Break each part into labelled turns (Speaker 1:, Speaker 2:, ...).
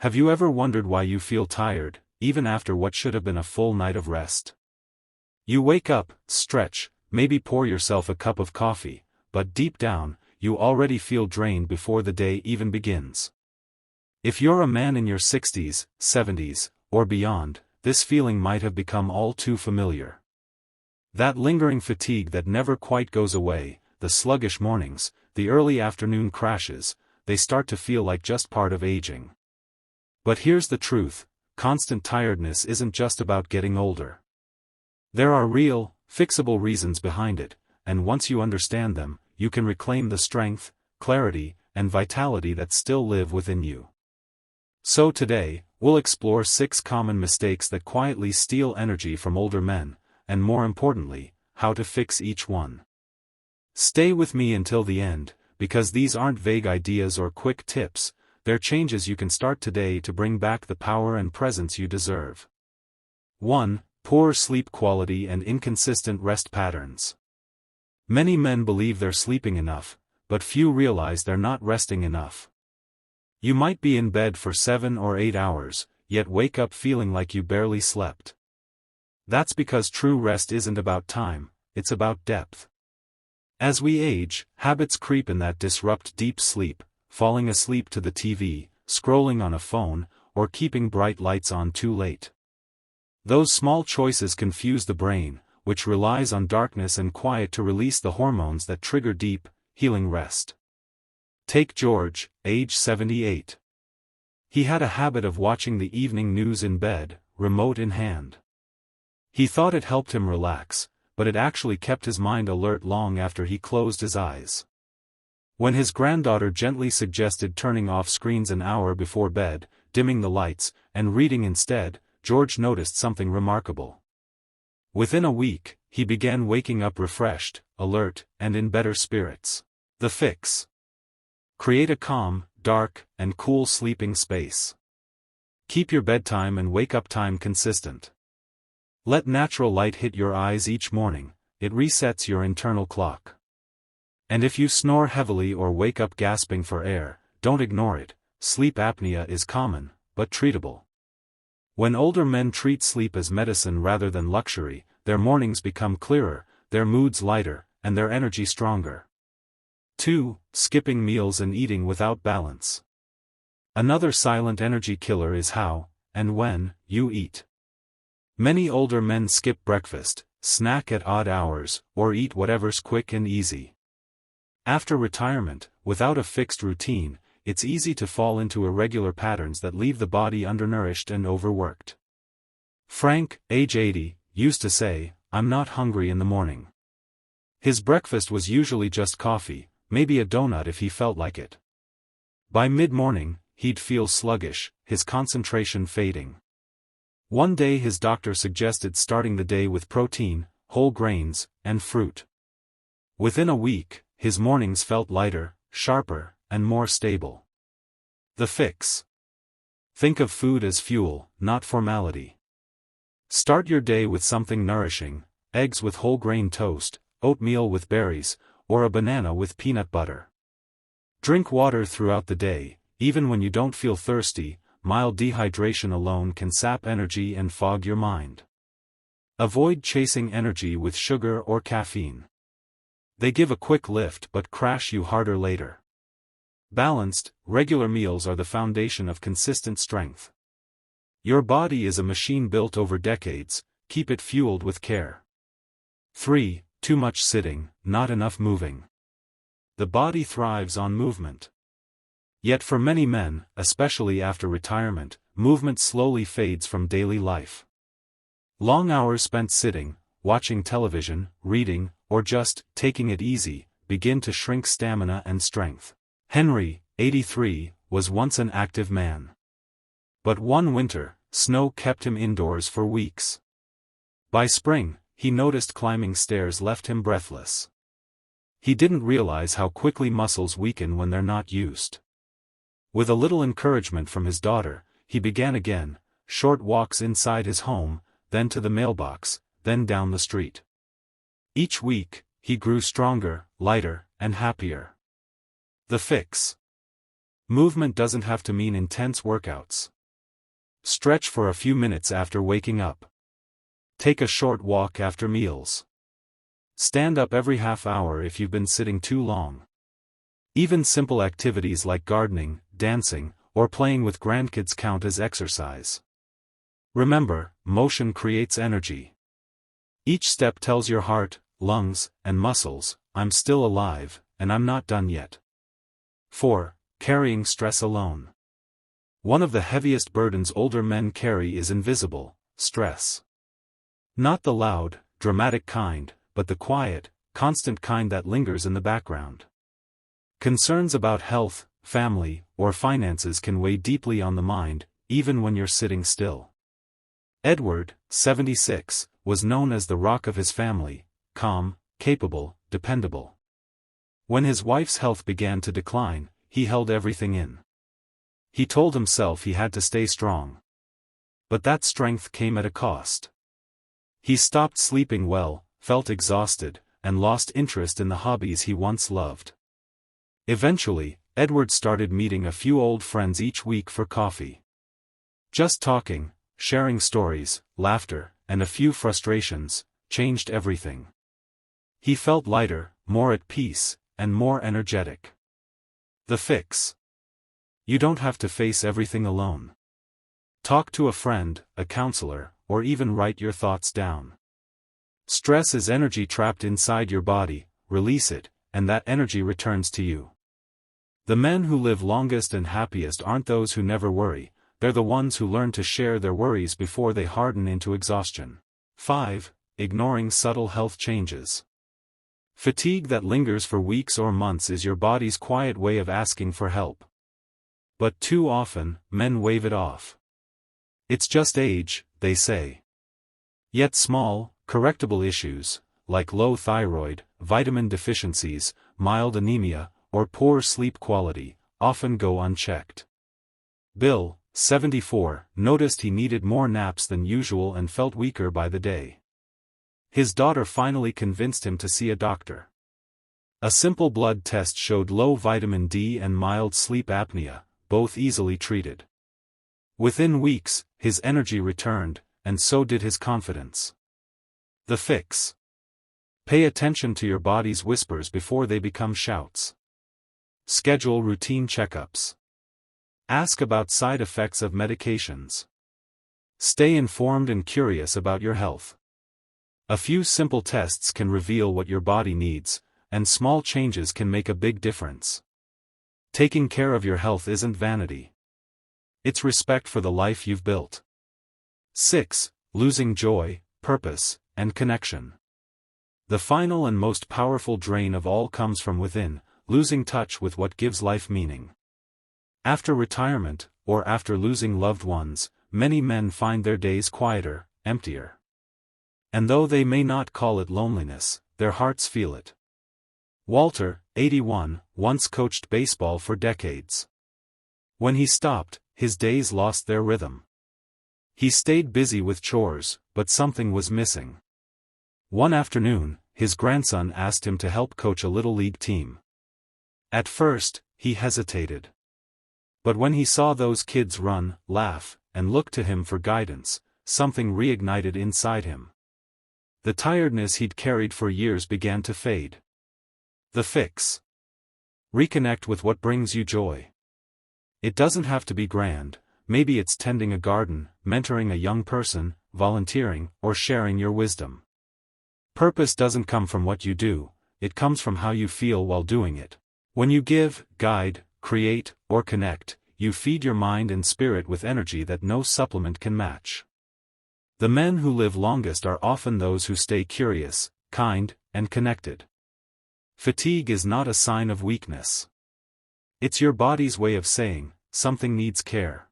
Speaker 1: Have you ever wondered why you feel tired, even after what should have been a full night of rest? You wake up, stretch, maybe pour yourself a cup of coffee, but deep down, you already feel drained before the day even begins. If you're a man in your 60s, 70s, or beyond, this feeling might have become all too familiar. That lingering fatigue that never quite goes away, the sluggish mornings, the early afternoon crashes, they start to feel like just part of aging. But here's the truth, constant tiredness isn't just about getting older. There are real, fixable reasons behind it, and once you understand them, you can reclaim the strength, clarity, and vitality that still live within you. So today, we'll explore 6 common mistakes that quietly steal energy from older men, and more importantly, how to fix each one. Stay with me until the end, because these aren't vague ideas or quick tips, they're changes you can start today to bring back the power and presence you deserve. 1. Poor sleep quality and inconsistent rest patterns. Many men believe they're sleeping enough, but few realize they're not resting enough. You might be in bed for 7 or 8 hours, yet wake up feeling like you barely slept. That's because true rest isn't about time, it's about depth. As we age, habits creep in that disrupt deep sleep, falling asleep to the TV, scrolling on a phone, or keeping bright lights on too late. Those small choices confuse the brain, which relies on darkness and quiet to release the hormones that trigger deep, healing rest. Take George, age 78. He had a habit of watching the evening news in bed, remote in hand. He thought it helped him relax, but it actually kept his mind alert long after he closed his eyes. When his granddaughter gently suggested turning off screens an hour before bed, dimming the lights, and reading instead, George noticed something remarkable. Within a week, he began waking up refreshed, alert, and in better spirits. The fix. Create a calm, dark, and cool sleeping space. Keep your bedtime and wake-up time consistent. Let natural light hit your eyes each morning, it resets your internal clock. And if you snore heavily or wake up gasping for air, don't ignore it, sleep apnea is common, but treatable. When older men treat sleep as medicine rather than luxury, their mornings become clearer, their moods lighter, and their energy stronger. 2. Skipping meals and eating without balance. Another silent energy killer is how, and when, you eat. Many older men skip breakfast, snack at odd hours, or eat whatever's quick and easy. After retirement, without a fixed routine, it's easy to fall into irregular patterns that leave the body undernourished and overworked. Frank, age 80, used to say, "I'm not hungry in the morning." His breakfast was usually just coffee, maybe a donut if he felt like it. By mid-morning, he'd feel sluggish, his concentration fading. One day his doctor suggested starting the day with protein, whole grains, and fruit. Within a week, his mornings felt lighter, sharper, and more stable. The fix. Think of food as fuel, not formality. Start your day with something nourishing, eggs with whole grain toast, oatmeal with berries, or a banana with peanut butter. Drink water throughout the day, even when you don't feel thirsty. Mild dehydration alone can sap energy and fog your mind. Avoid chasing energy with sugar or caffeine. They give a quick lift but crash you harder later. Balanced, regular meals are the foundation of consistent strength. Your body is a machine built over decades, keep it fueled with care. 3. Too much sitting, not enough moving. The body thrives on movement. Yet for many men, especially after retirement, movement slowly fades from daily life. Long hours spent sitting, watching television, reading, or just taking it easy, begin to shrink stamina and strength. Henry, 83, was once an active man. But one winter, snow kept him indoors for weeks. By spring, he noticed climbing stairs left him breathless. He didn't realize how quickly muscles weaken when they're not used. With a little encouragement from his daughter, he began again, short walks inside his home, then to the mailbox, then down the street. Each week, he grew stronger, lighter, and happier. The fix. Movement doesn't have to mean intense workouts. Stretch for a few minutes after waking up. Take a short walk after meals. Stand up every half hour if you've been sitting too long. Even simple activities like gardening, dancing, or playing with grandkids count as exercise. Remember, motion creates energy. Each step tells your heart, lungs, and muscles, I'm still alive, and I'm not done yet. 4. Carrying stress alone. One of the heaviest burdens older men carry is invisible stress. Not the loud, dramatic kind, but the quiet, constant kind that lingers in the background. Concerns about health, family, or finances can weigh deeply on the mind, even when you're sitting still. Edward, 76, was known as the rock of his family, calm, capable, dependable. When his wife's health began to decline, he held everything in. He told himself he had to stay strong. But that strength came at a cost. He stopped sleeping well, felt exhausted, and lost interest in the hobbies he once loved. Eventually, Edward started meeting a few old friends each week for coffee. Just talking, sharing stories, laughter, and a few frustrations, changed everything. He felt lighter, more at peace, and more energetic. The fix. You don't have to face everything alone. Talk to a friend, a counselor, or even write your thoughts down. Stress is energy trapped inside your body, release it, and that energy returns to you. The men who live longest and happiest aren't those who never worry, they're the ones who learn to share their worries before they harden into exhaustion. 5. Ignoring subtle health changes. Fatigue that lingers for weeks or months is your body's quiet way of asking for help. But too often, men wave it off. It's just age, they say. Yet small, correctable issues, like low thyroid, vitamin deficiencies, mild anemia, or poor sleep quality, often go unchecked. Bill, 74, noticed he needed more naps than usual and felt weaker by the day. His daughter finally convinced him to see a doctor. A simple blood test showed low vitamin D and mild sleep apnea, both easily treated. Within weeks, his energy returned, and so did his confidence. The fix. Pay attention to your body's whispers before they become shouts. Schedule routine checkups. Ask about side effects of medications. Stay informed and curious about your health. A few simple tests can reveal what your body needs, and small changes can make a big difference. Taking care of your health isn't vanity. It's respect for the life you've built. 6. Losing joy, purpose, and connection. The final and most powerful drain of all comes from within, losing touch with what gives life meaning. After retirement, or after losing loved ones, many men find their days quieter, emptier. And though they may not call it loneliness, their hearts feel it. Walter, 81, once coached baseball for decades. When he stopped, his days lost their rhythm. He stayed busy with chores, but something was missing. One afternoon, his grandson asked him to help coach a little league team. At first, he hesitated. But when he saw those kids run, laugh, and look to him for guidance, something reignited inside him. The tiredness he'd carried for years began to fade. The fix. Reconnect with what brings you joy. It doesn't have to be grand, maybe it's tending a garden, mentoring a young person, volunteering, or sharing your wisdom. Purpose doesn't come from what you do, it comes from how you feel while doing it. When you give, guide, create, or connect, you feed your mind and spirit with energy that no supplement can match. The men who live longest are often those who stay curious, kind, and connected. Fatigue is not a sign of weakness. It's your body's way of saying, something needs care.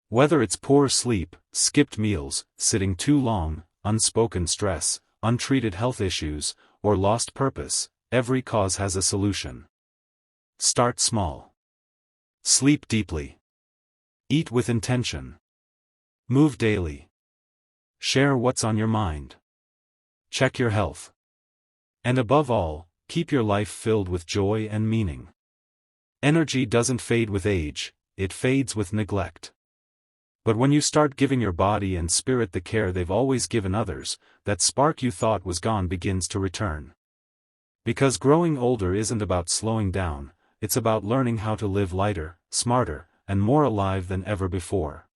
Speaker 1: Whether it's poor sleep, skipped meals, sitting too long, unspoken stress, untreated health issues, or lost purpose, every cause has a solution. Start small. Sleep deeply. Eat with intention. Move daily. Share what's on your mind. Check your health. And above all, keep your life filled with joy and meaning. Energy doesn't fade with age, it fades with neglect. But when you start giving your body and spirit the care they've always given others, that spark you thought was gone begins to return. Because growing older isn't about slowing down, it's about learning how to live lighter, smarter, and more alive than ever before.